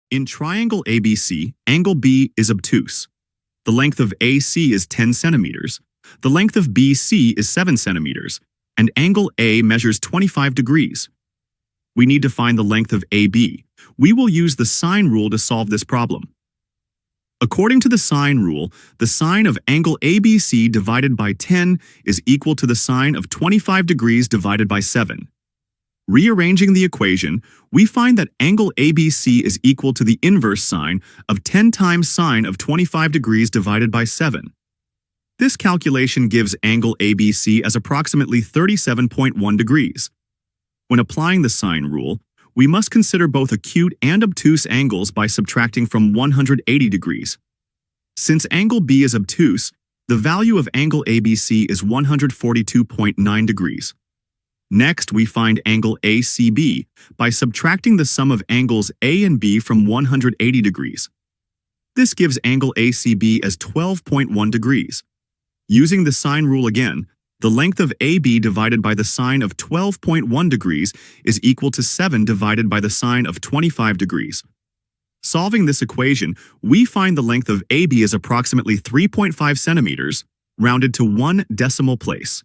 In triangle ABC, angle B is obtuse. The length of AC is 10 centimeters. The length of BC is 7 centimeters, and angle A measures 25 degrees. We need to find the length of AB. We will use the sine rule to solve this problem. According to the sine rule, the sine of angle ABC divided by 10 is equal to the sine of 25 degrees divided by 7. Rearranging the equation, we find that angle ABC is equal to the inverse sine of 10 times sine of 25 degrees divided by 7. This calculation gives angle ABC as approximately 37.1 degrees. When applying the sine rule, we must consider both acute and obtuse angles by subtracting from 180 degrees. Since angle B is obtuse, the value of angle ABC is 142.9 degrees. Next, we find angle ACB by subtracting the sum of angles A and B from 180 degrees. This gives angle ACB as 12.1 degrees. Using the sine rule again, the length of AB divided by the sine of 12.1 degrees is equal to 7 divided by the sine of 25 degrees. Solving this equation, we find the length of AB is approximately 3.5 centimeters, rounded to 1 decimal place.